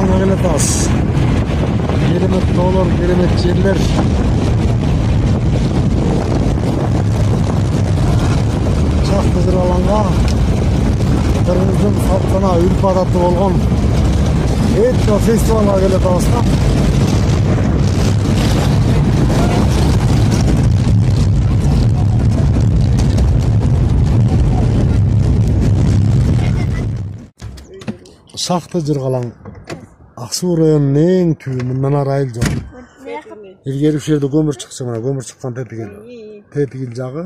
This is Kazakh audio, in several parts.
Жыргалаңга келет атабыз. Керемет тоолор, керемет жерлер. Шахты Жыргалаңга Кыргыздын салттана үрп адаты болгон этно фестивалга келет атабыз да. Шахты Жыргалаң Аксуу районунун эң түбү, мындан ары айыл жок. Илгери ушул жерде көмүр чыкчу, мына көмүр чыккан тетигил жагы.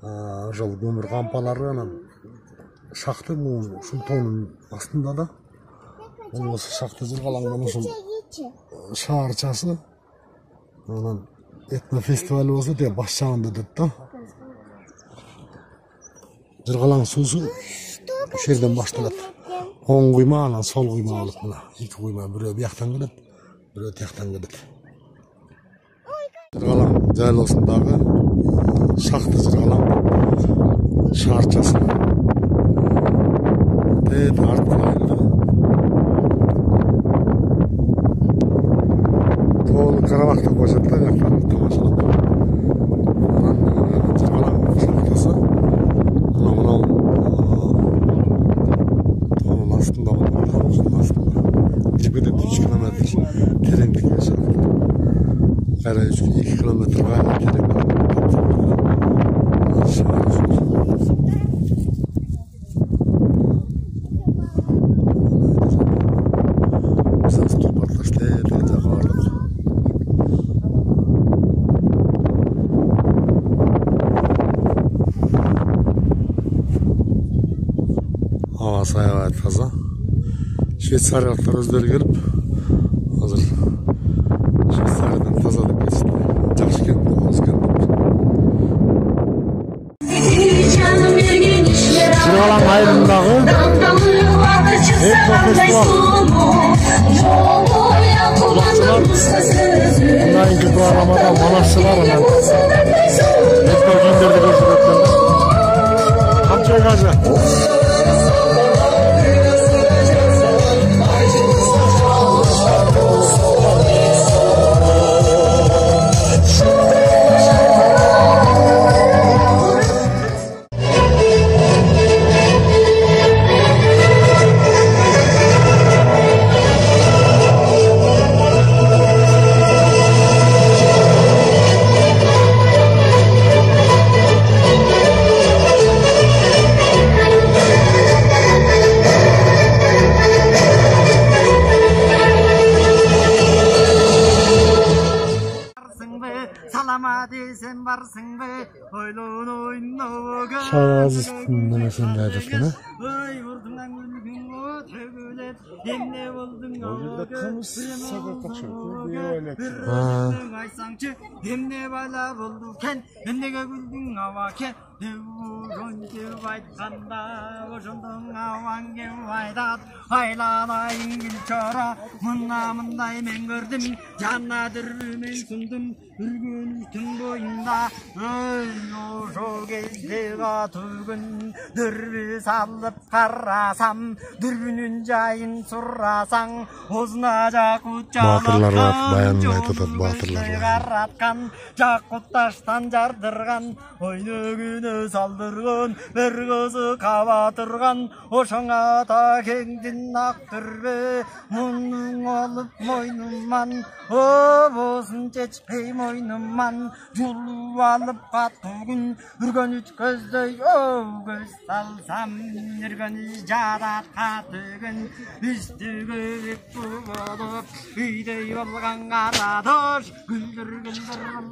Ошол көмүр кампалары анан шахты ушул тоонун астында да. Бул Шахты Жыргалаңдын ушул шаарчасы. Анан этно фестиваль болсо тиги баш жагында өтөт да. Жыргалаң суусу ушул жерден башталат. Оң кuyma, анан сол kuyma болот мына. Эки kuyma, бирөө бияктан келет, бирөө тияктан келет. Жыргалаң жайлоосундагы Шахты Жыргалаң шаарчасы. Тет арткан айылда. Тоолу Карабак деп коюшат да, жактан тамашалап. Анан Жыргалаң шахтасы. Мынау астында болот, ушунун астында. 23 километр тереңдикте шахта. Кайра 2 километрга тереңдикте. Havası aябай таза. Швейцариялыктар өздөрү келип, азыр Швейцариядан таза деп кетишти. Жакшы экен, оз экен. Жыргалаң айылындагы этно фестиваль. Мынайынкы программада манашчылар анан этно кийимдерди көрсөтөт экен. Камчы кажы. Şahazısın nemesini de aydırsın ha? O yüzden kımız sabah kaçıyor. Дүрбі салып қарасам, дүрбінің жайын сұрасаң, озына жақұт жалыққан, жолын қаратқан, жақұт таштан жардырған, ойны күні салдырған, бір көзі қаба тұрған, ошыңа та кеңдін ақ түрбе, мұның олып мойныман, босын чечпей мойныман, жолу алып қатуғын, үрген үт көздей, көз салсам, үрген жаратқа түгін, үстігі үкті болып, үйдей болған қарадыш, күлдір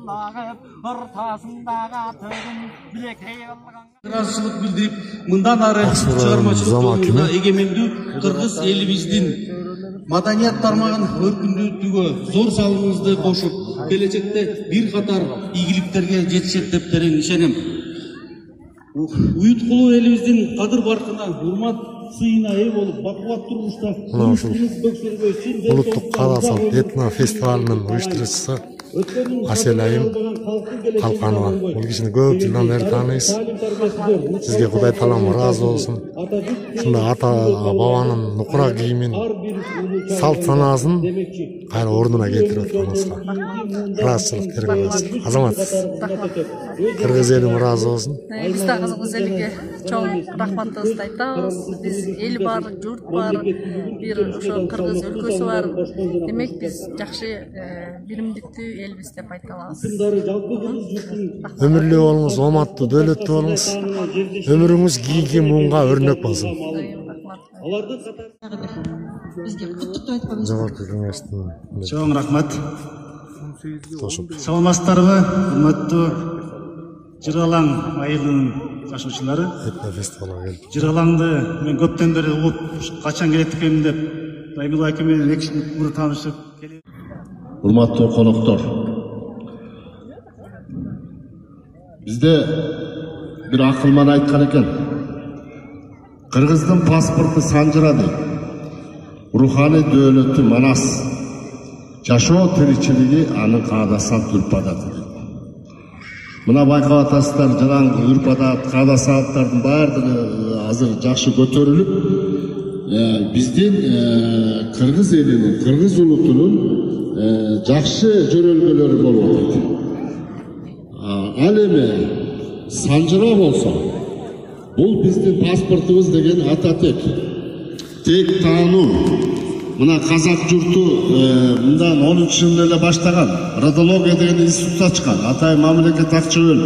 лағып, ортасындағы түгін, білектей болған. Разышылық білдіріп, мындан ары шығармашылық жолында егемендүү Кыргыз элибиздин маданият тармагын өркүндөтүүгө зор салымыңызды кошуп, келечекте бир катар ийгиликтерге жетишет деп терең ишенем. Уюткулуу элибиздин кадыр баркына, урмат сыйына ээ болуп, бакубат турмушта улуттук кара салт этно фестивалынын уюштуруучусу Asel Айым Қалқанова. Бұл кишини көп жылдан бері тааныбыз. Сизге Кудай таалам ыраазы болсун. Ушундай ата бабанын нукура кийимин, салт санаасын кайра ордуна келтирип атканыбызга ыраазычылык беребиз. Азамат, кыргыз элим ыраазы болсун. Биз да кыргыз элге чоң рахматыбызды айтабыз. Биз эл бар, журт бар, бир ошо кыргыз өлкөсү бар. Демек биз жакшы биримдиктүү элбиз деп айта алабыз. Өмүрлүү болуңуз, omаттуу, дөөлөттүү болуңуз. Өмүрүңүз кийинки муунга өрнөк болсун. Жогорку кеңештин чоң рахмат. Саламатсыздарбы, урматтуу Жыргалаң айылынын жашоочулары. Жыргалаңды мен көптөн бери угуп, качан келет экенмин деп, Даймилла аке менен эки мурда таанышып келем. Урматтуу коноктор, бизде бир акылман айткан экен. Кыргыздын паспорту санжыра дейт. Руханий дөөлөтү манас. Жашоо тиричилиги анын каадасан үрп-адаты дейт. Мына байкап атасыздар, жанагы үрп-адат, каада-сааттардын баардыгы азыр жакшы көтөрүлүп, биздин кыргыз элинин, кыргыз улутунун жакшы жөрөлгөлөрү болуп атат. Ал эми санжыра болсо, бул биздин паспортубуз деген ататек, тек таануу. Мына казак журту мындан 13-жылда эле баштаган, родология деген институт ачкан, Атай Мамлекет Акчөбөл.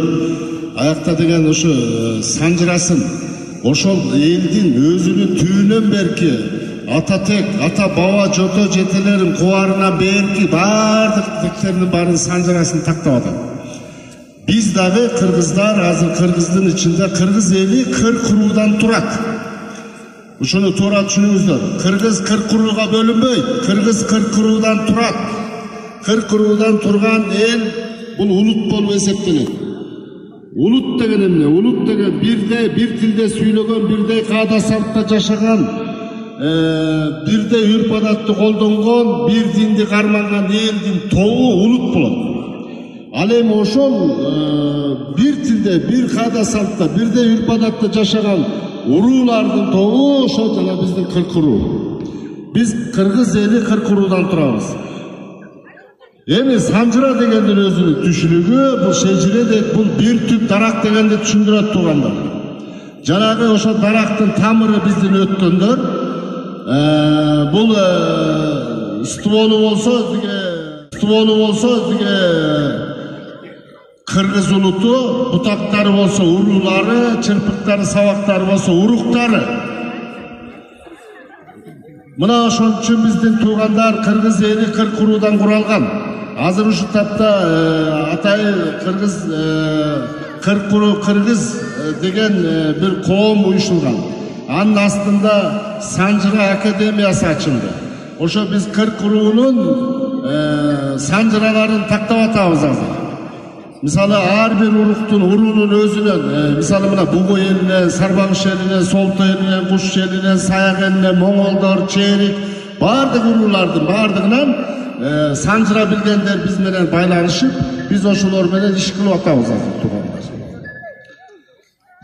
Аякта деген ошо санжырасын, ошол элдин өзүнүн түйүнөн берки ататек, ата баба жото жетелерин кубарына берки баардык тектеринин баарын санжырасын тактап атат. Биз дагы кыргыздар, азыр кыргыздын ичинде кыргыз эли 40 куруудан турат. Ушуну туура түшүнүңүздөр. Кыргыз 40 курууга бөлүнбөйт. Кыргыз 40 куруудан турат. 40 куруудан турган эл бул улут болуп эсептелет. Улут деген эмне? Улут деген бир тилде сүйлөгөн, бирдей каада-салтта жашаган, бирдей үрп-адатты колдонгон, бир динди карманган элдин тобу улут болот. Ал эми ошол бир тилде, бир каада-салтта, бирдей үрп-адатта жашаган уруулардын тобу ошо жана биздин 40 куруу. Биз кыргыз эли 40 куруудан турабыз. Эми санжыра дегендин өзүнүн түшүнүгү, бул шежире дейт, бул бир түп дарак дегенди түшүндүрөт туугандар. Жанагы ошо дарактын тамыры биздин өткөндөр, бул стволу болсо бизге кыргыз улуту, бутактары болсо уруулары, чырпыктары, сабактары болсо уруктары. Мына ошон үчүн биздин туугандар кыргыз эли 40 куруудан куралган. Азыр ушул тапта Атай кыргыз 40 куруу кыргыз деген бир коом уюшулган. Анын астында Санжыра академиясы ачылды. Ошо биз 40 куруунун санжыраларын тактап атабыз азыр. Мисалы ар бир уруктун уруунун өзүнөн, мисалы мына Бугу элинен, Сарбагыш элинен, Солто элинен, Куш элинен, Саяк элинен, Моңолдор, Черик, баардык уруулардын баардыгынан санжыра билгендер биз менен байланышып, биз ошолор менен иш кылып атабыз азыр туугандар.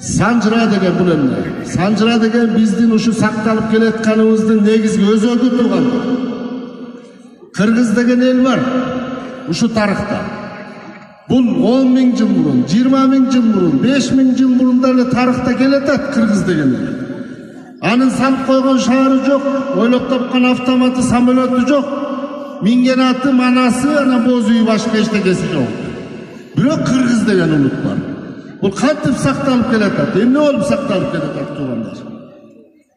Санжыра деген бул эмне? Санжыра деген биздин ушу сакталып келатканыбыздын негизги өзөгү туугандар. Кыргыз деген эл бар ушу тарыхта. Бул 10 000 жыл мурун, 20 000 жыл мурун, 5 000 жыл мурундан эле тарыхта келатат кыргыз деген эл. Анын салып койгон шаары жок, ойлоп тапкан автоматы, самолету жок. Минген аты, манасы, ана боз үй башка эчтекеси жок. Бирок кыргыз деген улут бар. Бул кантип сакталып келатат? Эмне болуп сакталып келатат туугандар?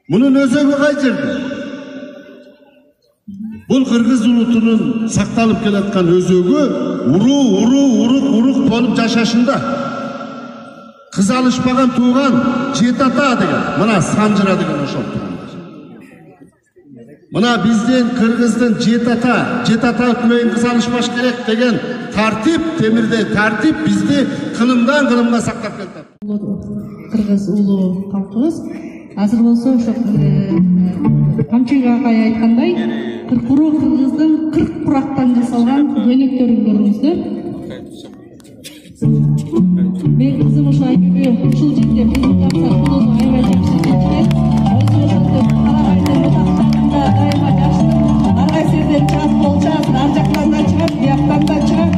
Мунун өзөгү кай жерде? Бул кыргыз улутунун сакталып келаткан өзөгү урук болуп жашашында. Кыз алышпаган тууган жетата деген, мына санжыра деген ошол туугандар. Мына биздин кыргыздын жетата менен кыз алышпаш керек деген тартип, темирдей тартип бизди кылымдан кылымга сактап келатат. Кыргыз улуу калкыбыз азыр болсо ошо Камчыга акай айткандай Кыркуру кыргыздын 40 курактан жасалган көйнөктөрүн көрүңүздөр. Мен кызым ошо айкүбү ушул жерде биздин жакта колону аябай жакшы кеткен. Өзү ошондой карабайдын ботактарында дайыма жашты. Ар кайсы жерден чаат болчат, ар жактан да чыгат, бияктан да чыгат.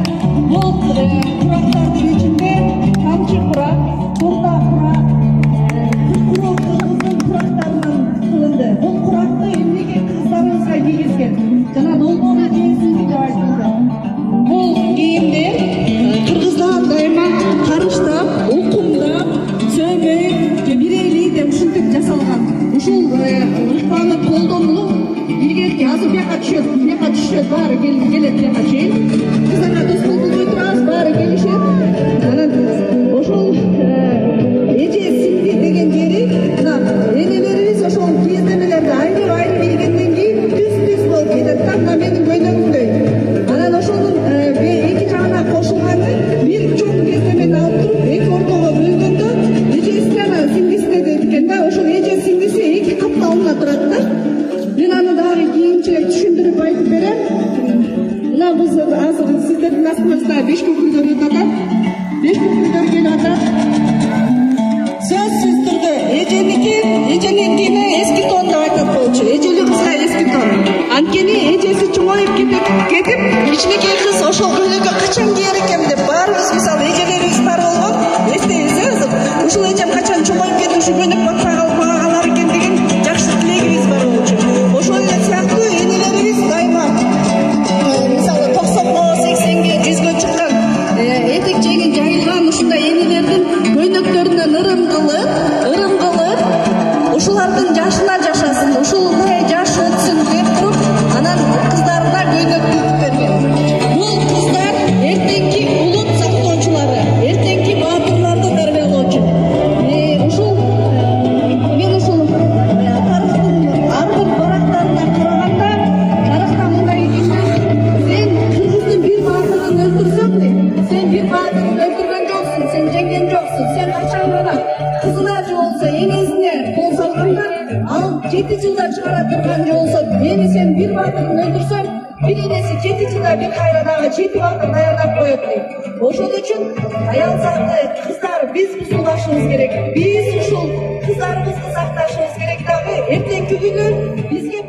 Бул курактардын ичинде тамчы курак, турда курак, кыркуру кыргыздын курактарынан кылынды. Бул куракты эмнеге кыздарыбызга кийгизген? Жана долбоону жээсин деп айтылды. Бул кийимдер кыргыздар дайыма карыштап, укумдап, сөймөй, бирейли деп ушинтип жасалган. Ушул ыкманы колдонулуп, илгерки азыр бияка түшөт, баары келет бияка чейин. Кыздарга дос болбой турабыз, баары келишет. Анан ошол эже сиңди деген жери, энелерибиз ошол кийиндемелерди айрып ийгенден кийин түз болуп кетет. Мына менин көйнөгүмдөй. Анан ошонун эки жагына кошулганы бир чоң кездемени алып туруп, эки ортого бөлгөндө эжесине анан сиңдисине дейт экен да, ошол эже сиңдиси эки капталына турат да. Мен аны дагы кийинчерээк түшүндүрүп айтып берем. Мына биз азыр сиздердин астыңызда 5 көкүлдөр өтүп атат. 5 көкүлдөр келип атат. Сөзсүз түрдө эженикине эски тон деп айтат болчу. Эжелүү кызга эски тон. Анткени эжеси чоңоюп кетип, кичинекей кыз ошол көйлөккө качан кийер экен деп баарыбыз мисалы эжелерибиз бар болгон. Эстейбиз азыр. Ушул эжем качан чоңоюп кетип ушу көйнөк батпай калар экен деген жакшы тилегибиз бар болчу. Ошол эле сыяктуу энелерибиз дайыма мисалы 90га, 80ге, 100ге чыккан этек жеңи жайылган ушундай энелердин көйнөктөрүнөн ырым кылып, ушулардын жашына жашасын, ушулдай жаш өтсүн деп туруп, анан кыздарына көйнөк тигип берген. Бул кыздар эртеңки улут сактоочулары, эртеңки баатырларды тарбиялоочу. Мен ушул тарыхтын ар бир барактарына караганда, тарыхта мындай экен: сен кыргыздын бир баатырын өлтүрсөң, сен бир баатырын өлтүргөн жоксуң, сен жеңген жоксуң, сен качан гана кызына же болсо энесине кол салганда, ал 7 жылда чыгара турган же болсо, мени сен бир баатырын өлтүрсөң, бир энеси 7 жылда бир кайра дагы 7 баатыр даярдап коет дейт. Ошол үчүн аял заты кыздар биз бузулбашыбыз керек. Биз ушул кыздарыбызды сакташыбыз керек дагы эртеңки күнү бизге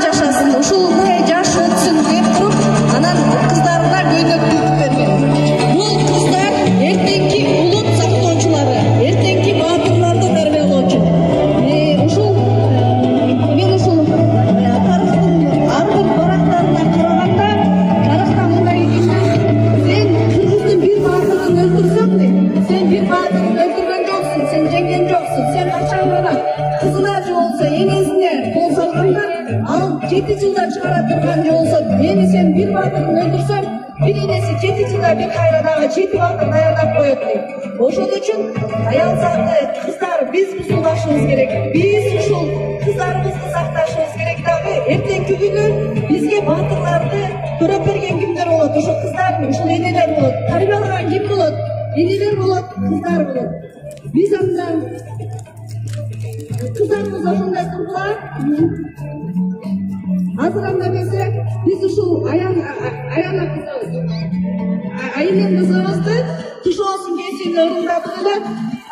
жашасын, ушулдай жаш өтсүн деп туруп, анан кыздарына көйнөк тигип берген. Бул кыздар эртеңки улут сактоочулары, эртеңки баатырларды тарбиялоочу. Мен ушул тарыхтын ар бир барактарына караганда, тарыхта мындай экен: сен кыргыздын бир баатырын өлтүрсөң, сен бир баатырын өлтүргөн жоксуң, сен жеңген жоксуң, сен качан гана кызына же болсо энесине кол салганда, ал 7 жылда чыгара турган же болсо, мени сен бир баатырын өлтүрсөң, бир энеси 7 жылда бир кайра дагы 7 баатыр даярдап коет дейт. Ошол үчүн аял заты кыздар биз бузулбашыбыз керек. Биз ушул кыздарыбызды сакташыбыз керек дагы эртеңки күнү бизге баатырларды көрөп берген кимдер болот? Ошол кыздар, ушул энелер болот. Тарбиялаган ким болот? Энелер болот, кыздар болот. Биз анда кыздарыбыз ошондой тургула. Азыр анда эмесе биз ушул аяна кызыбыз, айым кызыбызды тушоосун кесүүнү ырымдатып эле,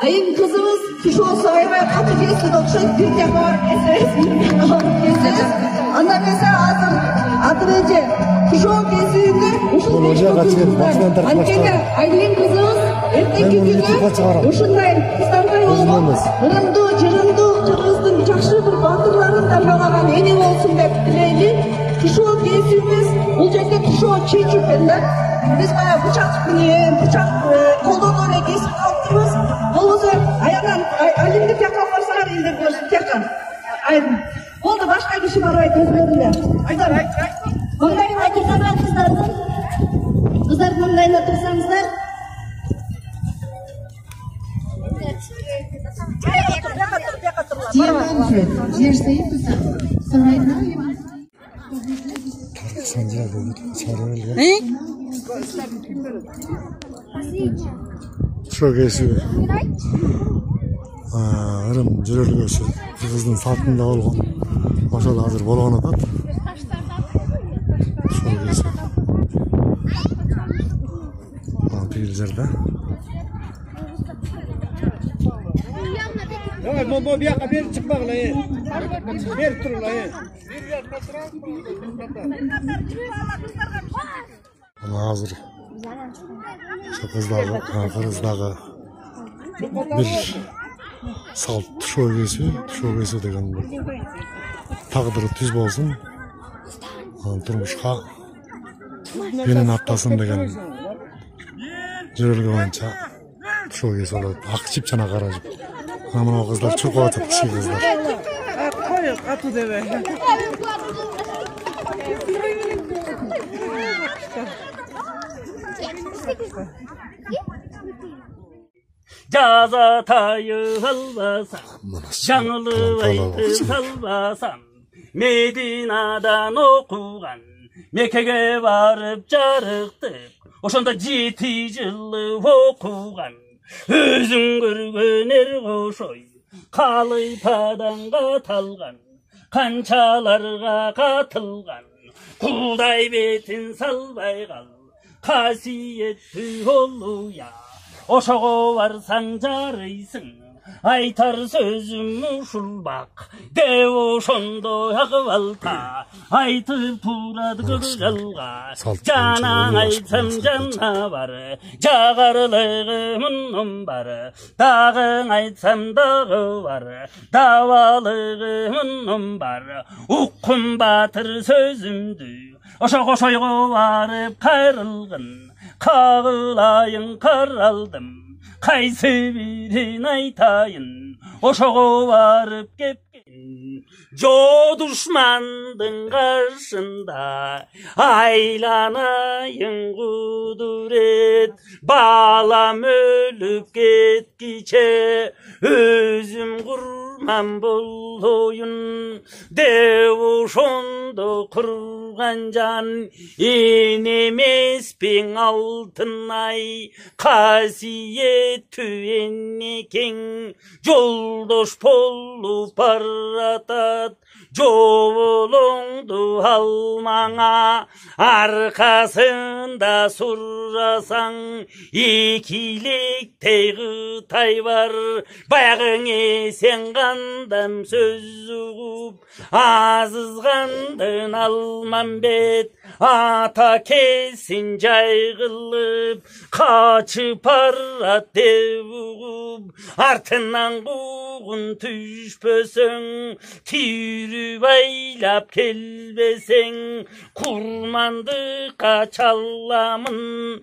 айым кызыбыз тушоосу аябай катуу кесилип окшойт, бир жака барып кесебиз. Анда эмесе азыр эже тушоо кесүүнү ушул анткени айым кызыбыз эртеңки күнү ушундай кыздардай болгон ырымдуу, жырымдуу кыргыздын жакшы бир баатырларын тарбиялаган эне болсун деп тилейли. Тушоо кесүүбүз бул жерде тушоо чечүү экен да. Биз баягы бычак менен, бычак колдоно эле кесип калыптырбыз. Болбосо аянан алимди тияка алып барсаңар, элдер көрсүн тияка. Болду, башка киши барбайт өзүлөрүнө. Айтар. Маңдайына турсаңар кыздардын маңдайына турсаңыздар. Жер стоит тут. Ошо кесүү ырым жүрөлгөсү кыргыздын салтында болгон. Ошол азыр болгон атат. Şöyle. Tüyül жерде. Bu bir yaka bir çıkmak la ye. Bir tur la ye. Hazır. Şu kızдағы bir salt şöygesi деген bir taqdiri tüz bolsun. Turmuşqa менен аттасын деген жүрөлгө боюнча шоugesi болот. Ак чипчана кара жип. Мына кыздар чуркап атат, кичи кыздар. Koy atı deve. Caza tayılbasan, жаңылып айтып салбасам, Мединадан оқуған, Меккеге барып жарықтық, ошонда 7 жыл оқуған, өзің көрген қошой, қалай паданға талған, қаншаларға қатылған, құлдай бетін салбай қал, қасиетті олуя. Ошоға барсаң жарыйсың, айтар сөзім ұшылбақ, деп ошондой акыбалта, айтып турады кыргалга, жанаң айтсам жана бар, жагарлыгы мунун бар, дагың айтсам дагы бар, давалыгы мунун бар, уккун батыр сөзүмдү, ошого шойго барып кайрылгын, Kağılayın karaldım, kaysı birin aytayın, oşoğu varıp kepken. Jo düşmandın karşında, aylanayın kuduret, balam ölüp ketkiçe, özüm kurmam bol oyun, dev ошондо kurgan can, enemes pin altın ay, kasiyetü ennekeң, joldoş bolup baratat, жолоңду алмаңа, арқасында сұрасаң, екіліктей қытай бар, баяғың есен қандам сөз ұғып, азызғандын Алмамбет, ата кесін жай қылып, қачып барат деп ұғып, артынан қуғын түшпөсің, baylap kelbesең, kurmandıqa çallamın,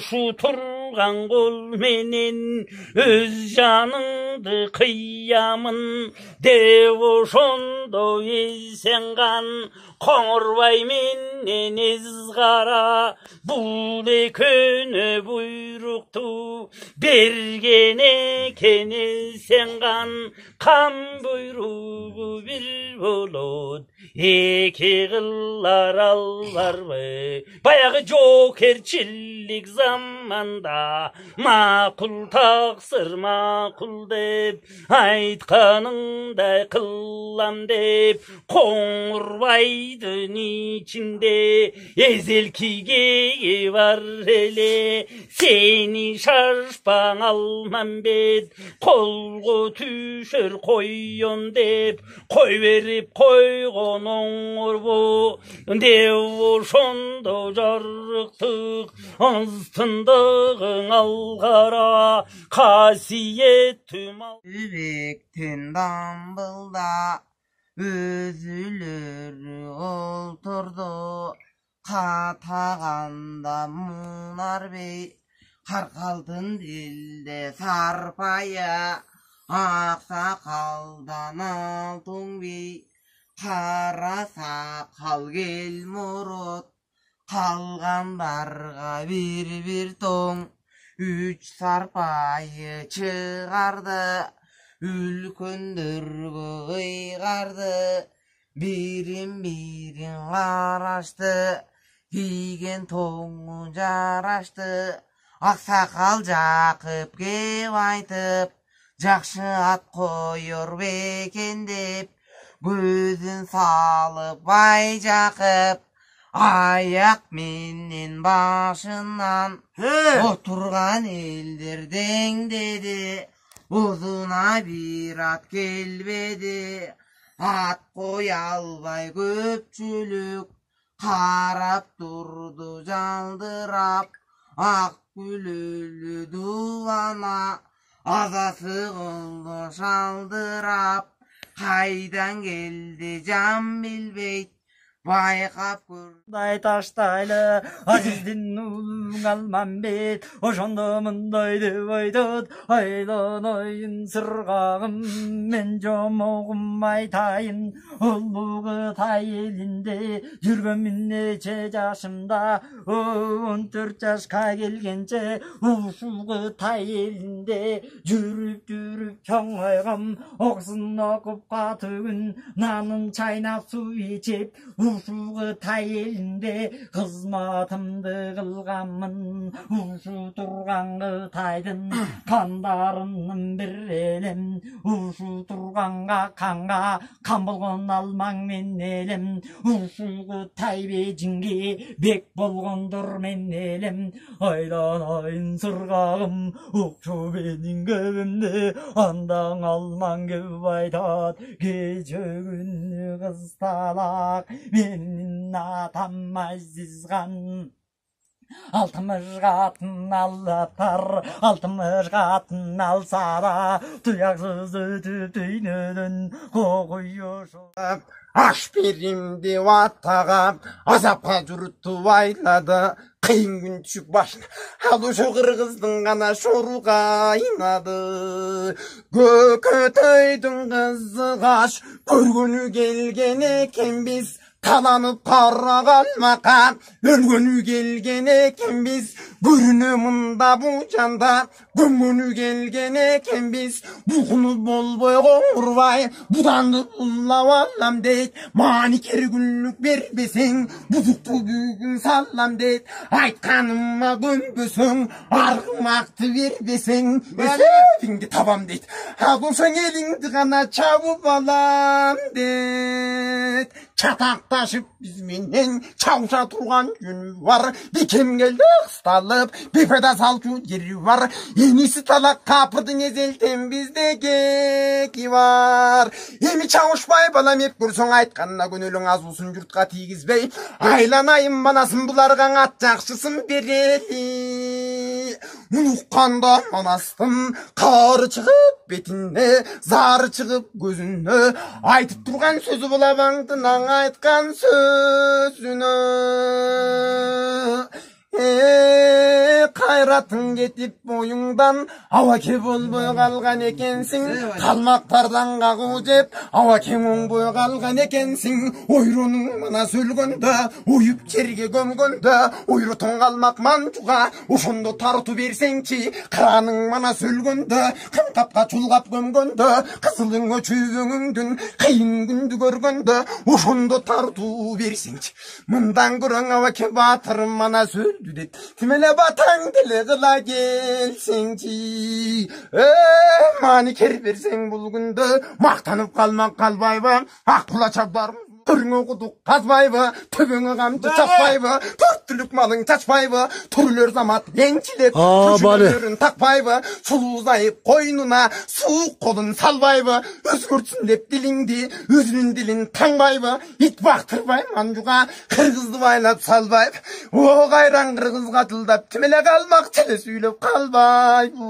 şu turgan kol menen, öz janыңды kıyamın, dev oşondo esengan, Qoңырбай менен Езғара, бұл екеуіне бұйрықты берген екен Есенған, қам бұйрығы бір болот, екі қылар аларбы. Баяғы жокерчілік заманда, мақұл тақсыр мақұл деп, айтқаныңдай қылам деп, Qoңырбай içinde ezelkiye var hele, seni şaşpan Almambet, kolgu tüşür koyun dep, koy verip koygun oңurbu, dev oşondo jarıktık, aztındığın algara, kasiyetüm al. Übekten dambılda, Özülür olturdu, katağanda Munar Bey, Karkaldın dilde sarpaya, Aksakaldan Altun Bey, Kara sakal gel Murut, Kalganlarga bir ton, 3 sarpayı çıkardı, Ülkündürgü ıygardı, birin araştı, Higen toңu jaraştı, Aksakal Jakып kep aytıp, Jakşı at koyor beken dep, Gözün salıp Bay Jakып, аяқ менен башынан отырған елдер деңдеді, ұзына бір ат келбеді, ат қоя албай көпчүлүк қарап тұрды жалдырап, ақ күлөлі дулана азасы қылды шалдырап, қайдан келді жан білбейт байқап көрдай таштайлы Азиздин улуң Алмамбет ошондо мындай деп айтат, айланайын сыргагым мен жомогум айтайын, улуу Кытай элинде жүргөнмүн нече жашымда, 14 жашка келгенче ушул Кытай элинде жүрүп чоңойгом, окусын окуп каты күн нанын чайнап суу ичип ушул Кытай элинде кызматымды кылганмын, ушу турган Кытайдын кандарынын бир элем, ушу турганга канга кан болгон алмаң мен элем, ушул Кытай Бейжиңге бек болгондор мен элем, айланайын сыргагым укчу менин көбүмдү, андан алмаң көп айтат кече күнү кыз талак, менин атам Азизхан. 60 катын аллатар, 60 катын алса да, туяксыз өтүп дүйнөдөн кокуюшуп. Аш берим деп аттагап, азапка журтуп айлады, кыйын күн түшүп башына, ал ошо кыргыздын гана шоруга айнады. Көкөтөйдүн кызы каш көргөнү келген экенбиз, таланып кара калмакка өлгөнү келген экенбиз, көрүнө мында бу жанда көмгөнү келген экенбиз, букуну болбой коңурбай буданды буллап алам дейт, маникер күлүк бербесең бузукту бүгүн салам дейт, айтканыма көнбөсөң аргымакты бербесең эсебиңди табам дейт, ал ошоң элиңди гана чабып алам дейт. Чатакташып биз менен чауша турган жөнү бар, бекем келди кысталып бепеда салчу жери бар, эниси талак капырдын эзелтен бизде кеки бар. Эми чабышпай балам эп көрсөң айтканына көнөлүң азуусун журтка тийгизбей, айланайын манасын буларга ат жакшысын берели. Унукканда манастын кары чыгып бетине, зары чыгып көзүнө, айтып турган сөзү булабаңдын айткан сөзүнө. Кайратың кетип боюңдан абаке болбой калган экенсиң, калмактардан кагуу жеп абаке оңбой калган экенсиң, ойронуң мана сөлгөндө уюп жерге көмгөндө, ойротуң калмак манжуга ошондо тартуу берсеңчи, кыраның мана сөлгөндө кымкапка чулгап көмгөндө, кызылыңө чүйбөңүңдүн кыйын күндү көргөндө ошондо тартуу берсеңчи, мындан көрөң абаке баатырым мана сөлдү деп тимеле батаң деле кыла келсеңчи, маникер берсең бул күндө мактанып калмак калбайбы, ак кула чабдарым Төрүңө кудук казбайбы, төбөңө камчы чаппайбы, төрттүлүк малың чачпайбы, төрүлөр замат еңчилеп көчүлөрүн такпайбы, сулуу зайып койнуна суук колун салбайбы, өзгөртсүн деп дилиңди өзүнүн дилин таңбайбы, ит бактырбай манжуга кыргызды байлап салбайбы, о кайран кыргызга тылдап тимеле калмак теле сүйлөп калбайбы.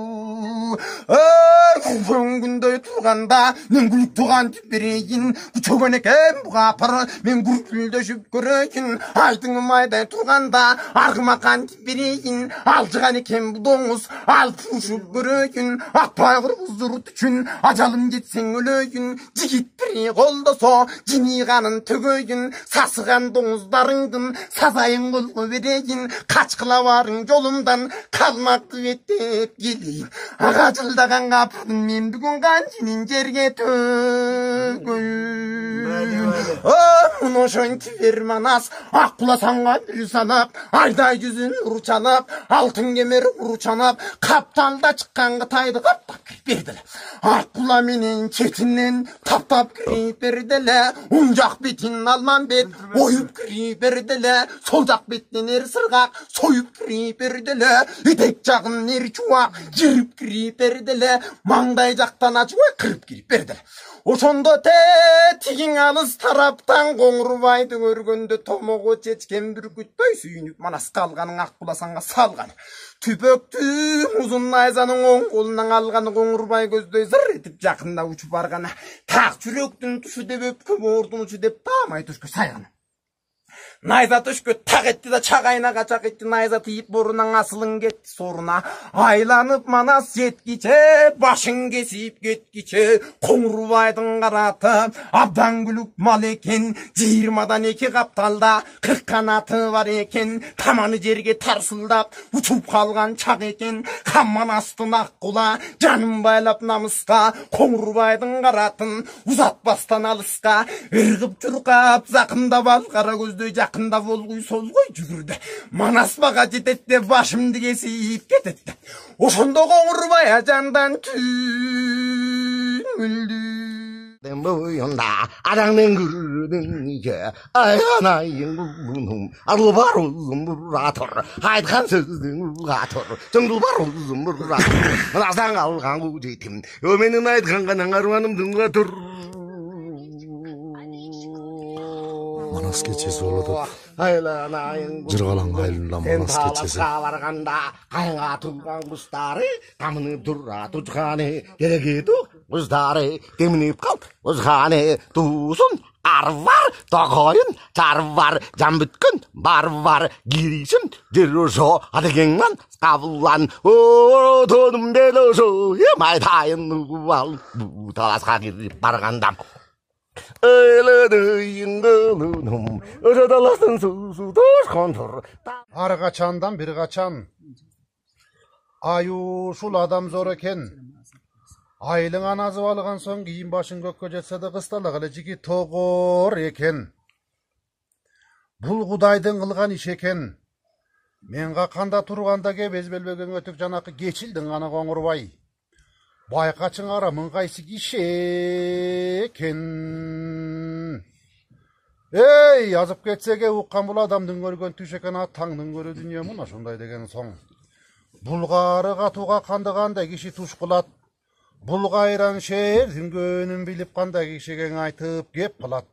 Күн күндөй турганда мен күлүктү кантип берейин, чөгөн экен буга мен күркүлдөшүп көрөйүн, айтыңым айдай турганда аргыма кантип берейин, алжыган экен бу доңуз алпушуп көрөйүн, акбай кыргыздар үчүн ажалым жетсең өлөйүн, жигиттери колдосо жинийганын төгөйүн, сасыган доңуздарыңдын сазайын колго берейин, качкыла барың жолумдан калмакты беттеп келейин, ага жылдаган капырдын мен бүгүн канчынын жерге төгөйүн. Ошон кибер манас ак куласаңга бир санап айдай жүзүн урчанап алтын кемер урчанап капталда чыккан кытайды каптап кирип берди ак кула менен четинен таптап кирип берди эле оң жак бетин алман бет оюп кирип берди эле сол жак беттен эр сыргак союп кирип берди эле этек жагын эр чубак жырып кирип берди эле маңдай жактан ачыбай кырып кирип берди эле ошондо тигиң алыс тараптан Коңурбайды көргөндө томого чечкен бүркүттөй сүйүнүп манаска алганын ак куласаңга салган түпөктү узун найзанын оң колунан алган Коңурбай көздөй зыр этип жакында учуп барган так жүрөктүн тушу деп өпкө боордун учу деп таамай түшкө сайган найза төшкө так этти да чагайына качак этти найза тийип борунан асылың кетти соруна айланып манас жеткиче башың кесип кеткиче Коңурбайдын караты абдан күлүп мал экен 22 капталда 40 канаты бар экен таманы жерге тарсылдап учуп калган чак экен Камманастын ак кула жанын байлап намыска Коңурбайдын каратын узатпастан алыска ыргып чуркап закындап ал кара көздөй жакында болгуй солгой жүгүрдү манас мага жетет деп башымды кесип кетет ошондо Коңурбай ажандан түңүлдү Boyunda adamın gürünün iyice ayağınayın bulunum Arlı var uzun burator Haytkan sözün burator Cıngıl var uzun burator Nasdan algan ucetim Ömenin aytkan kanan armanım düngator Manas keçesi oladı. Жыргалаң айылында манас keçesi. Барганда кайга турган куштары тамынып тура тучканы керегету куштары теминип кал куштаны туусун арвар тагайын чарвар жан бүткөн барвар киришин дерожо адегеңман кабыллан о тонум деложо майдайын уал таласка кирип барганда Ар качандан бир качан аюшул адам зор экен айылыңан азып алган соң кийин башың көккө жетсе да кысталак эле жигит тогор экен бул Кудайдын кылган иши экен мен каканда турганда кебез белбеген өтүк жанакы кечилдин гана Коңурбай байкачың арамын кайсы киши экен эй азып кетсеге уккан бул адамдын көргөн түш экен таңдын көрө дүнүйө мына ушундай деген соң булгары катууга кандыгандай киши туш кылат бул кайран шер дүнгөнүн билип кандай кишиге айтып кеп калат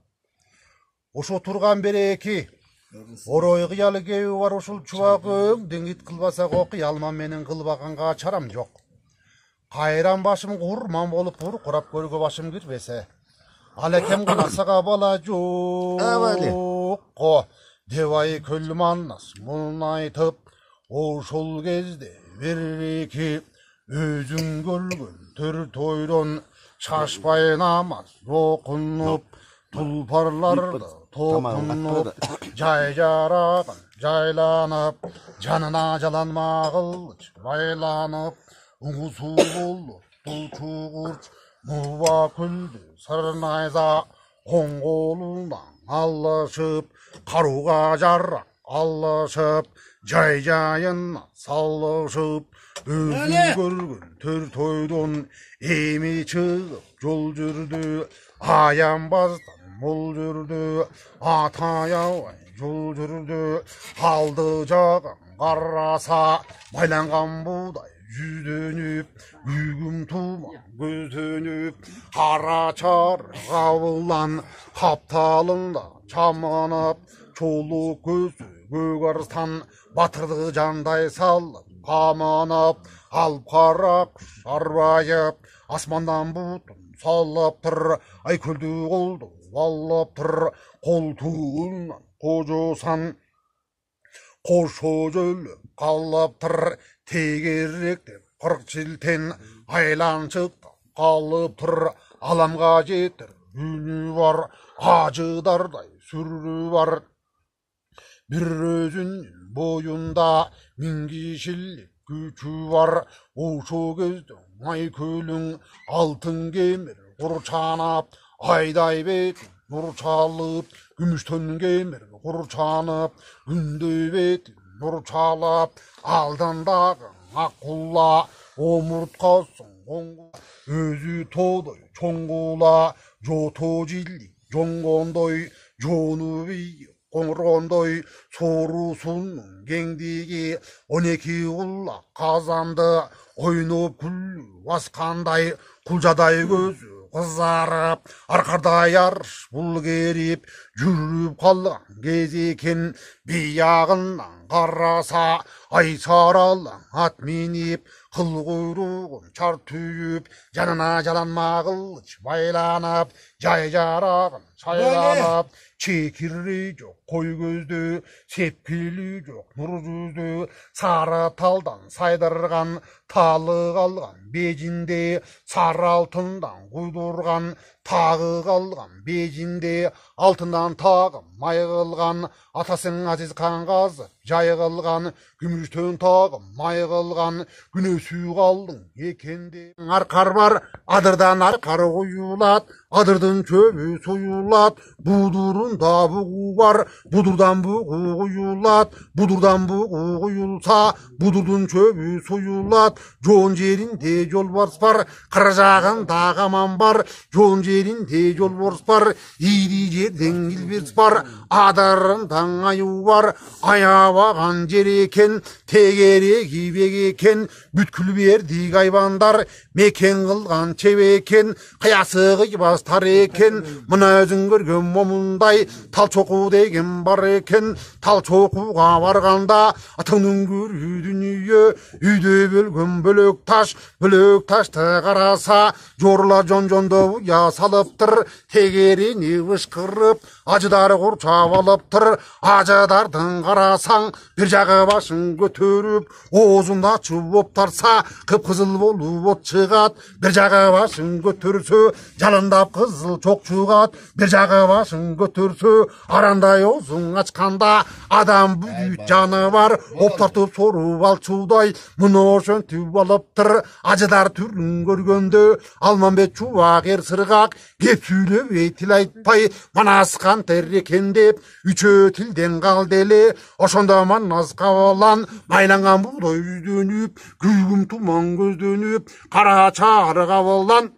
ошо турган береки орой кыялы кеби бар ушул чубагың ит кылбаса окуй алман менен кылбаганга чарам жок кайран башым курман болуп курап көргө башым кирбесе ал экем кынасага бала жокко деп ай көлманас муну айтып ошол кезде береки өзүң көргөн төр тойдон шашпай намаз окунуп тулпарларды топунуп жай жараган жайланып жанына жаланма кылыч байланып Уңусу болду, тулчугурч, муба күлдү, сырнайза, оң колунан алышып, карууга жарак алышып, жай-жайына салышып, өзүн көргөн төр тойдон эми чыгып жол жүрдү, аянбастан мол жүрдү, ата аябай жол жүрдү, алды жаган караса, байланган буудай жүздөнүп, бүгүм туман көздөнүп, кара чар кабылан капталында чаманып, чолу көзү көк арстан батырды жандай салып, каманып, алып кара куш арбайып, асмандан бутун салып тур, ай көлдү колду алып тур, колтугунан кожосан кошо жөлөп калып тур, тегеректеп 40 жылтен айланчык калып тур, аламга жетер үнү бар, ажыдардай сүрү бар, бир өзүнүн боюнда 1000 кишилик күчү бар, ошо кезде ай көлүң алтын кемер курчанап, айдай бет nur çalıp, gümüştönün kemer kur çanıp, gündüy beti nur çalıp, aldındağı akkulla, omurtkasın kongu, özü todoy çongula, joto jilli, jongondoy, jonubi, konrondoy, sorusunun gengdigi, 12 ulla kazandı, oynup gül vaskanday, kulcaday gözü kızarıp, arkada yarış bul gerip, yürüp kalgan gezeken, bir yağından karasa, ay saralan at minip, kıl kuyruğun çar tüyüp, yanına yalanma kılıç baylanıp, jay jarağın saylanıp, çekirri yok koy gözlü, sepkili yok nur yüzlü, sarı taldan saydırgan, talı kalgan becinde, sarı altından kuydurgan, tağı kalgan becinde, altından tağım may kılgan, atasın aziz kangazı jay kılgan, gümüştön tağım may kılgan, günösü kaldın ekendi. Arkar var, adırdan arkar kuyulat, adırdın çöbü soyulat, budurun da buğu var, budurdan buğu kuyulat, budurdan buğu kuyulsa, budurdun çöbü soyulat, joğun yerinde yol var, kıracağın dağaman var, joğun yerinde yol var, iyili yerden ilbir var, adarından ayu var, ayağa bakan jereken, tegeri gibegeken, bütkül verdi gaybanlar, meken kılgan çeveken, kıyası bastar eken, mına özün görgen momunday, tal çoku degen bar eken, tal çokuga barganda, atının görü dünyö, üydö bölgün bölök taştı karasa, jorla jonjonda uya salıptır, tegerini ışkırıp, acıdar kurçap alıptır, acıdardın karasan, bir jağı başın götürüp, ozunda çubop tarsa, kıpkızıl bolup ot çıgat, bir jağı başın götürse, жалындап қызыл çok чуғат, bir жағы башын көтерсе, арандай озың açkanda, adam büyük canı var, optartıp sorup alçuday, мұны шөнтіп alıptır, acıdar türün görgöndö, Almanbet çuvak er sırgak, gep süylöp til aytpay, manaskan terreken dep, üçö tilden kaldeli, oşonda mannas kavalan, maylangan buğday yüzdönüp, küygüm tuman gözdönüp, kara çağrı kavalan,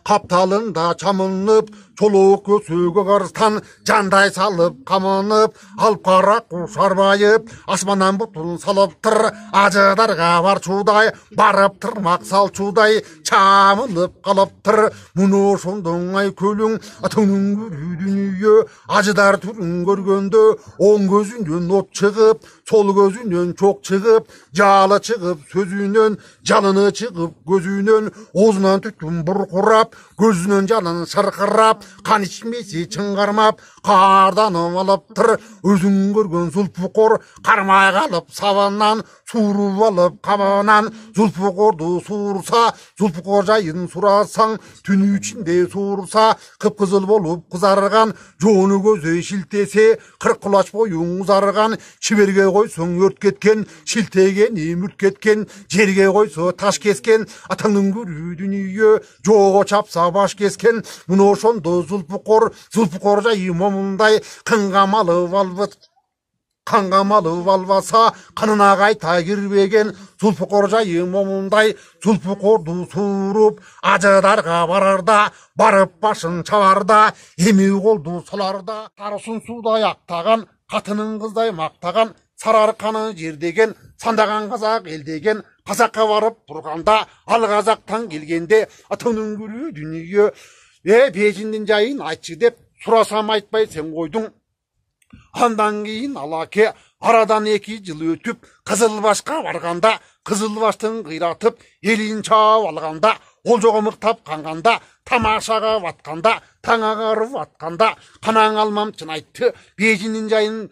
kaptalında çamınıp, çoluk gösügü karıstan, canday salıp kamınıp, alp kara kuş arbayıp, asmandan butun salıptır, acıdarga var çuday, barıp tırmak sal çuday, çamılıp kalıptır, bunu şondun ay kölün, atının görü dünyö, acıdar türün görgöndö, on gözünden ot çıkıp, sol gözünden çok çıkıp, jalı çıkıp sözünden, jalını çıkıp gözünden, ozundan tütün burkurap, gözünün jalın şarkırap, kan içmesi çıngarmap, kardanım alıptır, özün görgön zulpukor, karmay kalıp savandan, surup alıp kabanan, zulpukordu sursa, zulpukor jayın surasan, tünü içinde sursa, kıpkızıl bolup kızargan, joğunu gözü şiltese, 40 kulaç boyun uzargan, çiberge koysun ört ketken, şiltegen mürt ketken, jerge koysa taş kesken, atanın görü dünyö, joğu çapsa baş kesken, bunu şondu zulpukor jayı momunday, kangamalı valvasa, kanına kayta girбеген, zulpukor jayı momunday, zulpukordu surup, acıdarga bararda, barıp başın çavarda, emi oldu solarda, karıсын suda yaktağan, katının kızday maktagan, sararkanı jerdegen, sandagan kazak eldegen, kazakka barıp turganda, al kazaktan kelгенде, atının görü dünyö, бежиндин жайын айтчы деп, сурасам айтпай сен койдуң. Андан кийин алаке арадан 2 жыл өтүп, Кызылбашка барганда, Кызылбаштын кыйратып, элин чаап алганда, олжого мыктап канганда, тамашага батканда, таң агарып атканда, канаң алмам чын айтты, бежиндин жайын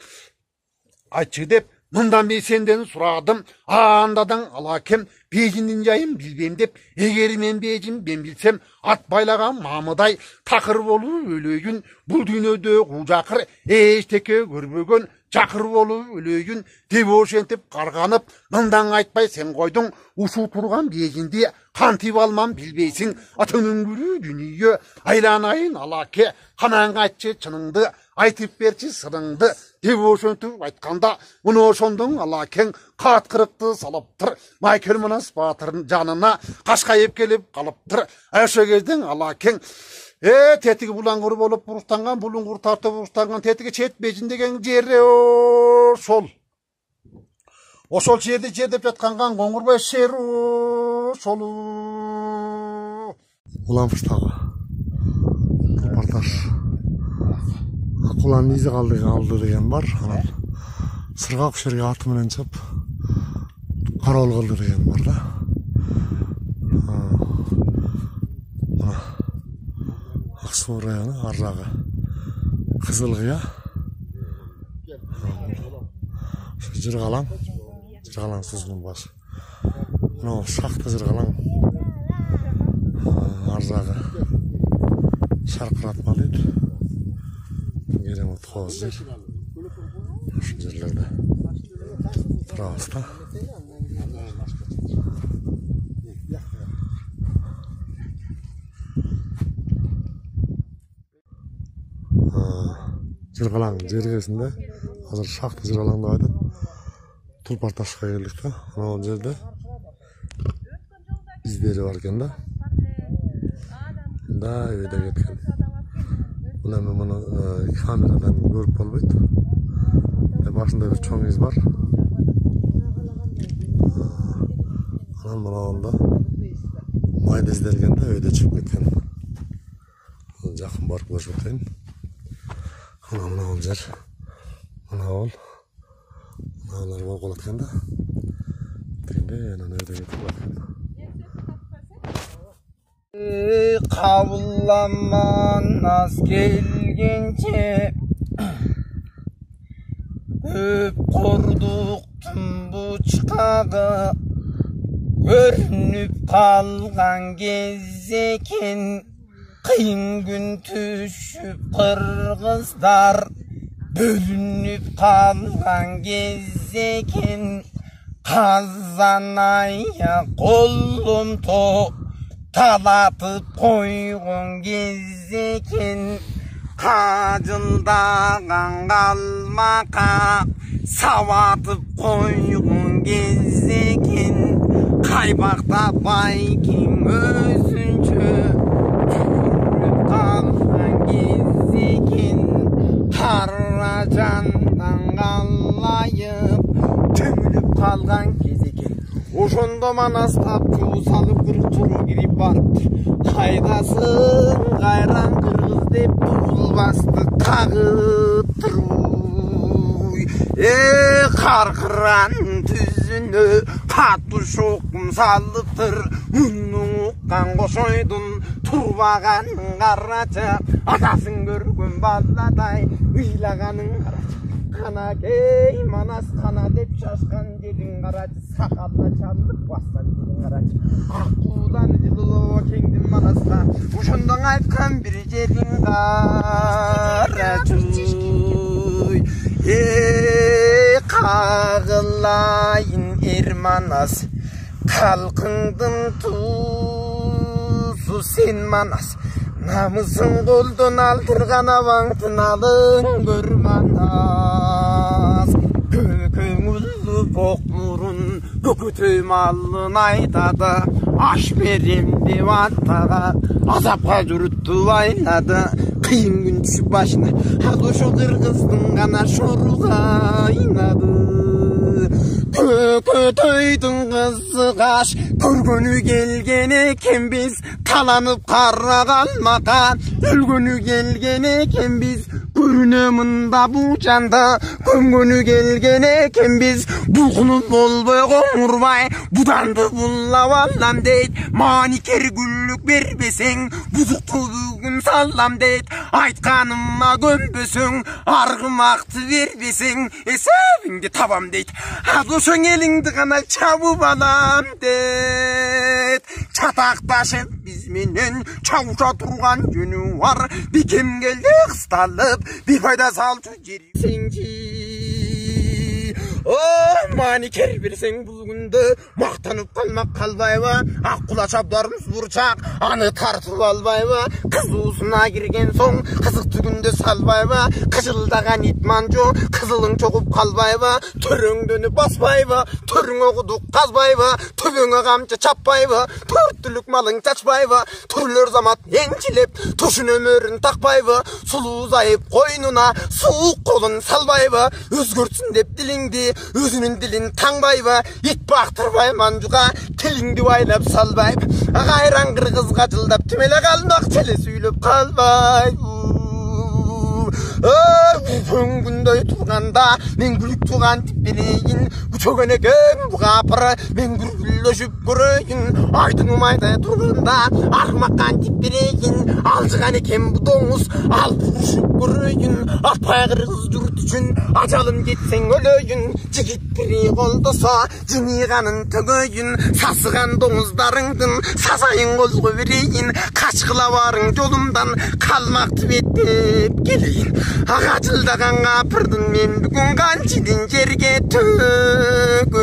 айтчы деп, Mından bir senden suradım, andadan alakem, bejindin jayın bilbem dep, egeri men bejim ben bilsem, at baylagan Mamıday, takır bolu ölüyün, bul dünyödö kujakır, eşteke görбөгөн, çakır bolu ölüyün, deboş entip karganıp, mından aytpay sen koydun, uşu turgan bejindi, kantip almam bilbeysin, atının gürü dünyö, aylanayın alake, kanan aytçı çınыңды, aytıp berçi sırыңды, deboş entip aytkanda, bunu oşondun alaken, kat kırıktı salıptır, Michael Manas Batır'ın canına kaşkayıp gelip kalıptır, aşağı gezdin alaken, tetigi bulangır bolup burustangan, bulungur tartıp burustangan, tetigi çet bejin degen jeri sol. Osol jerde dep жатканга Коңгурбай шер солу. Ulan fıstağı. Röportaj. Akulan izi kaldı degen var. Sırgak şerge atı menen çap. Karol kıldı degen var da. Aksu rayonu arrağı. Kızılgıya. Şu Jırgalan suzgun baş. No, şaktı Jırgalan. Arrağı. Şarkıratmalıydı. Gelin o toz yer. Şu yerlerde. Trabz'da. Jırgalan jergesinde hazır şaktı Jırgalandaydı. Tulpar taşqa geldik de. O yerde izleri varken de. Da evde ketken. Ulan ben bunu kameradan görüp olmaydı. Başında bir çoğun iz var. Anam bana onda mayda izlerken de evde çıkıp ketken. Жақын барып көріп өтейін. Мына ол жер. Мына ол. Мыналар болып жатқан да. Дегенде ана үйде кетіп жатқан. Қабылламанас келгенше Өп құрдықтың бұчқағы Көрініп қалған кез екен Қиын күн түшіп қырғыздар Бөлініп қалған кез екен Қазан аяқ қолым талатып қойған кез екен Қажылдаған қалмақа сауатып қойған кез екен Қайбақта байкең өзінше қалған кез екен Қара жандан қалайып түңіліп қалған кез екен Ошондо Манастап жуу салып кырчылуу кирип барыптыр Кайдасың кайран кыргыз деп булбасты тагыптыр Каркыран түзүнө катуу шокум салыптыр Мунун уккан кошойдун турбаган карача Атасын көргөн баладай ыйлаганын карача Канакей Манас кана деп шашкан жерин карачы Сакалына чалып баскан жерин карачы Акуудан жылоо кеңдин Манаска Ошондон айткан бир жерин карачы Кагылайын эр Манас Калкыңдын туусу сен Манас Намысын колдон алдырган абаңдын алың көр Манас Көңүллүү бок мурун бөкөтөй малын айтады Аш берем деп аттага азапка жүрүттү байлады Кыйын күн түшүп башына аз ошо кыргыздын гана шору кайнады Көкөтөйдүн кызы каш көргөнү келген экенбиз Таланып кара калмака өлгөнү келген экенбиз Görünümünde bu canda gömgünü gelgen eken biz bulkunup bolboy Koңурбай budandı bulla vallam deyt maniker güllük berbeseng buzuktu bugün sallam deyt aytkanıma gömbösöң argımaktı berbeseng esebingde tabam deyt azosöň elingdi gana çabıp alam deyt çataktaşıp biz menen çavuşa turgan jönü var bikem geldi kıstalıp bir fayda salçı jeri senci oh maniker berseň bulgundu maktanıp kalmak kalbayba ak kula çaplarımız vurçak anı tartıp albayba kız uusuna girgen soň kızık tügünde salbayba kıjıldagan itmanjo kızılın çokup kalbayba törüň dönüp basbayba törüň okuduk kazbayba töböňe gamça çapbayba törtülük malyň çaçbayba türler zamat ençilep toşun ömürün takbayba sulu zayıp koynuna suuk kolun salbayba özgörtsün dep dilingdi özünün dilin tangbayba it baktırбай manjuga tilingdi baylap salbayp gayran kırgızga jıldap tümele kalmak tele süylöp kalbay Gündöy turganda men gülük tugan tipeleyin Kuçögene göm bu kapırı men gürgüllöşüp göröyin Aydınım ayda turganda armakkan tipeleyin Alcıgan eken bu doңuz al vuruşup göröyin Atpaya kırgız jurt üçün acalım getsen ölöyin Jigit biri koldasa jiniganın tögöyin Sasıgan doңuzlarыңdın sazayın kolgu bereyin Kaçkıla varın jolumdan kalmaktı bettep geleyin Ağacıldagan kapırdın men bugün kançidin jerge tögün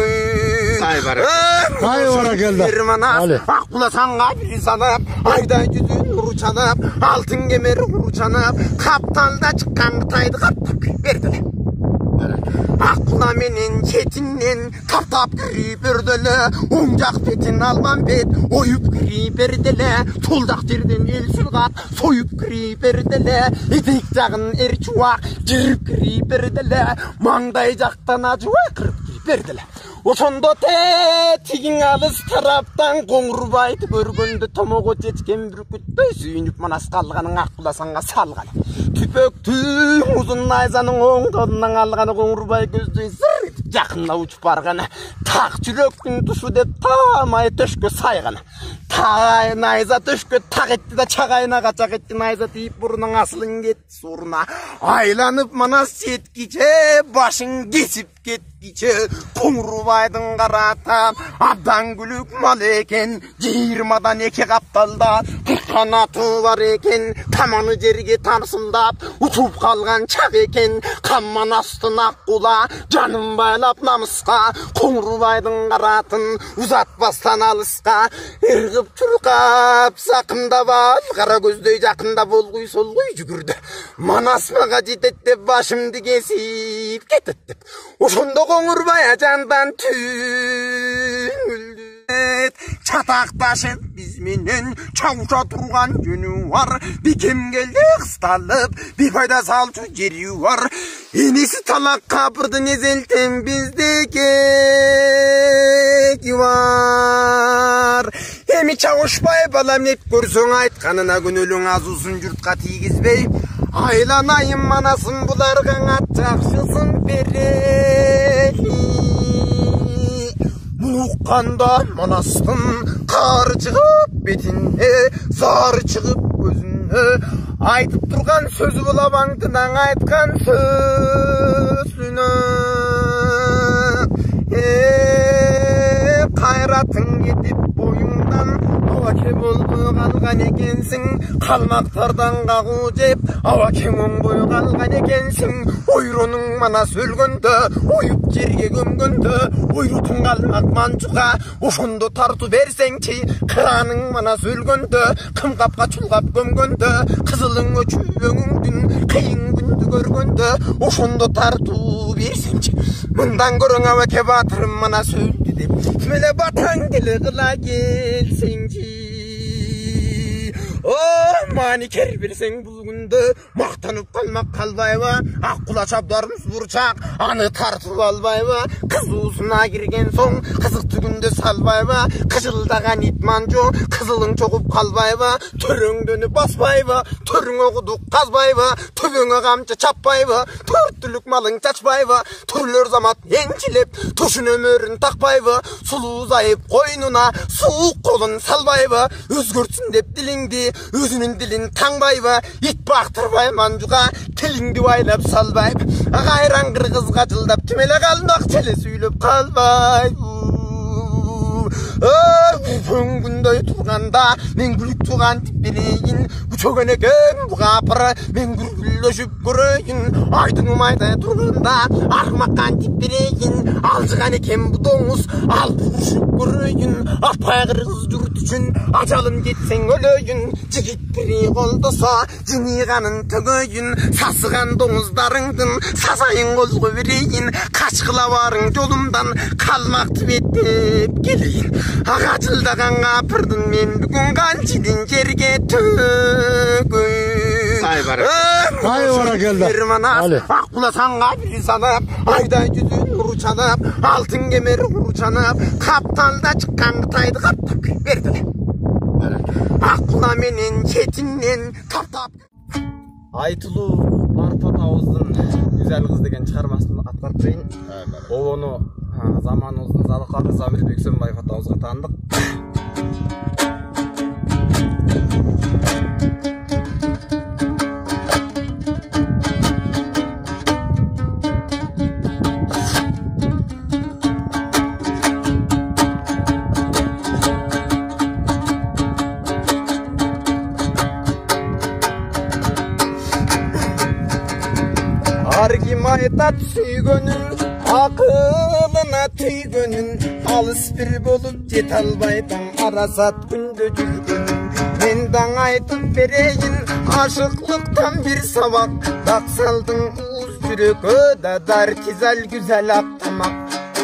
Ay vara geldi Ali Akbulasanğa biri sanıp ayda yüzün nuru çalıp altın kemer kuru çalıp kaptalda çıkan kıtaydı kaptap verdiler Akla menin çetinden tap gri berdele Oncak betin alman bet oyup gri berdele Toldak derden el sülgat soyup gri berdele Etek jağın erçuak jirip gri berdele Mangday jaktan ajuwa kırıp gri berdele Oşondo tigin alыс taraptan Koңурбайды көргөндө tomого жеткен бүркүттөй сүйүнүп манас калганын акбуласаңга салган Tüpöktüň uzun найзанын оң колунан алганы Koңурбай көздөй зыр этип жакынына учуп барганы так жүрөктүн тушу деп таамай төшкө сайганы найза төшкө так этти да чагайына качак этти найза тийип бурунун асылын кетти сууруна айланып манас жеткиче башын кесип кеткиче Koңурбайдын карата абдан күлүк мал экен 22 капталда канаты бар экен таманы жерге тарсылдап утуп калган чак экен камман астын аккула жанын байлап намыска Koңурбайдын каратын узатпастан алыска ыргып чуркап сакындап ал кара көздөй жакында болгуй солгуй жүгүрдү манасмага жетет деп башымды кесип кетет деп ошондо Koңурбай ажандан түңүлдү çataktaşıp biz menen çavuşa turgan jönü var bikem geldi kıstalıp bir fayda salçı jeri var enisi talak kapırdın ezelten bizdeki var emi çavuşbay balam hep görsöň aytkanına könölüň az uzun jurtka tiygizbey aylanayım manasın bularga at jakşysın bereli Uqqanda manastın kar çıkıp betine zar çıkıp gözüne aytıp turgan sözü bulabangtıdan aytkan sözüne kayratın gidip boyundan avake boldu kalgan ekensin kalmaktardan kağu jep avake oңбой kalgan ekensin oyronun manas ölgöndö oyup jerge gömgöndö oyrutun kalmak manjuga oşondo tartu berseňçi kıranın manas ölgöndö kımgapka çulgap gömgöndö kızılın öçü öňüңdün kıyın gündü görgöndö oşondo tartu berseňçi mından göröň avake batırım manas öldü dep kimele batan dili kıla gelseňçi Mani kerberseň bulgundy, maktanyp kalmak kalbayba, akkula çaplarymız burçak, anı tartıp albayba, kız uzuna girgen soň, kızık tügünde salbayba, kıjıldagan itmanjo, kızılın çokup kalbayba, törüň dönüp basbayba, törüň okuduk kazbayba, töbüňe gamça çapbayba, törtülük malyň çaçbayba, türler zamat ençilep, tuşun ömürün takbayba, sulu uzayıp koynuna, soğuk kolun salbayba, özgürtsün dep dilingdi, özünün dilin tangbayba, it baktırbayba manjuga, tilingdi baylap salbayba, gayran kırgız gacıldap tümele kalmak çele süylep kalbayba. Gündöy turganda, men gülük tugan tipleyin, bu çok öneken bu kapıra, men gürgüllöşüp göröyin, aydın umayda turganda, armakkan tipleyin, alcıgan eken bu domuz, al vuruşup göröyin, atpaya kırgız yurt üçün, acalım gitsen ölöyin, cigit biri koldosa, ciniganın tögöyin, sasıgan domuzlarıngdın, sasayın kolgu vereyin, kaçkıla varın yolumdan, kalmaktı bettip geleyin. Ağacıldagan kapırdın men bugün kançidin jerge tögün. Hay ora geldi. Ali. Akbula sanga biri sanap, ayda yüzün nuru çalap, altın kemeri kuru çalap, kaptalda çıkan kıtaydı kaptak verdi. Akbula menin çetinden tap tap. Aytılı Marpat Ağız'ın Güzel Kız degen çıkarmasını atlatayın. Onu zamanımızın Zalıqarı Zamir Beksenbayev Ağız'a tanıdık. Argim aytat süygönün, akılına tüygönün, alыс bir bolup jet albaydan, arasat günde жүрgönün. Mendan aytıp bereyin, aşıklıktan bir sabak, taksaldın uğuz jürökö da dar tizal güzel aktamak.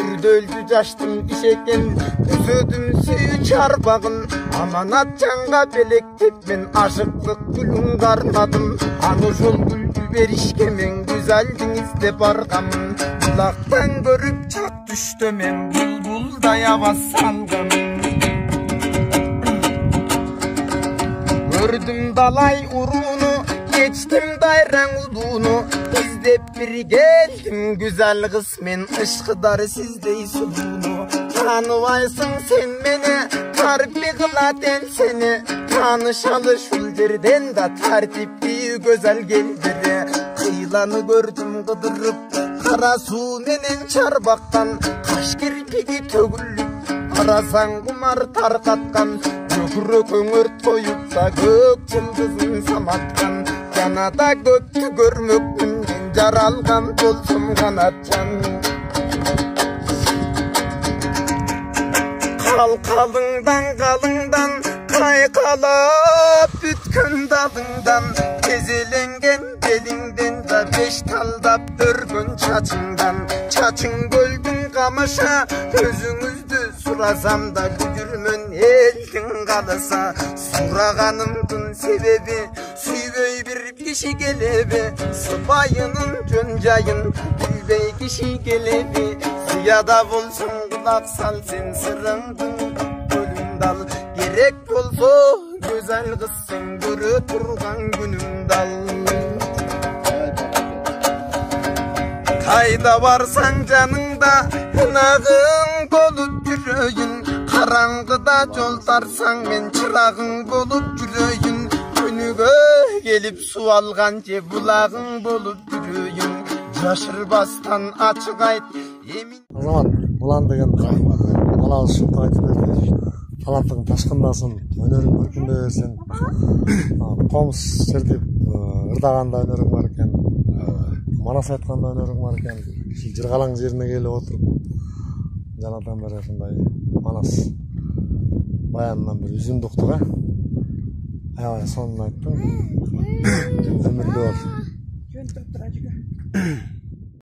Ürdöldü caştım işeken, üzödüm süyü çarbağın, amanat canga belektip men aşıklık gülün karmadım. Anı jol berişke men güzeldiniz de bargamın, kulaktan görüp çak düştü men bulbuldaya bassalgam. Gördüm dalay urunu, geçtim dayran ulunu, izlep bir geldim güzel kız men ışkıdar sizdey sulunu. Tanıvaysın sen meni, tarbi kılaten seni, tanışalı şul derden da tertipli güzel geldire. Kıyılanı gördüm kıdırıp, kara su menen çarbaktan, kaş kirpigi tөгülüp, arasan kumar tarkatkan, gökürü köngür toyup da gök çıldızın samatkan. Yanada göktü görmökmün, jaralgan bolsum kanatcan. Kalkalыңdan kaykalap bütkün dalыңdan, kezelengen belingden da beş taldap örgün çaçından. Çaçın göldün kamışa, özüңүздү surasam da güdürmün eldin kalısa. Suraganımdın sebebi, süyböy bir kişi gelebi, sıbayının jön-jayın bilbey kişi gelebi. Sıyada bolsun kulak sal sen sırrыңdın gölün dal, gerek bolso güzel kızsın görü turgan günüm dal. Kayda varsan canыңda ınağın bolup жүрөйүн, karangıda jol tarsan men çırağın bolup жүрөйүn. Könügö gelip su algan je bulağın bolup жүрөйүn, жашырбастан açık ayt emin. O zaman bulan деген балалы шылтып айтып берди. Таланттың ташқындасың, өнерің көркінде берсең. Қомыс сертип ырдаганда өнерің бар екен, манас айтканда өнерің бар екен. Жыргалаң жерине келип отуруп, жанадан бери ушундай манас баянынан бир үзүндү уктук а. Аябай сонун айттың. Өмүрлүү бол.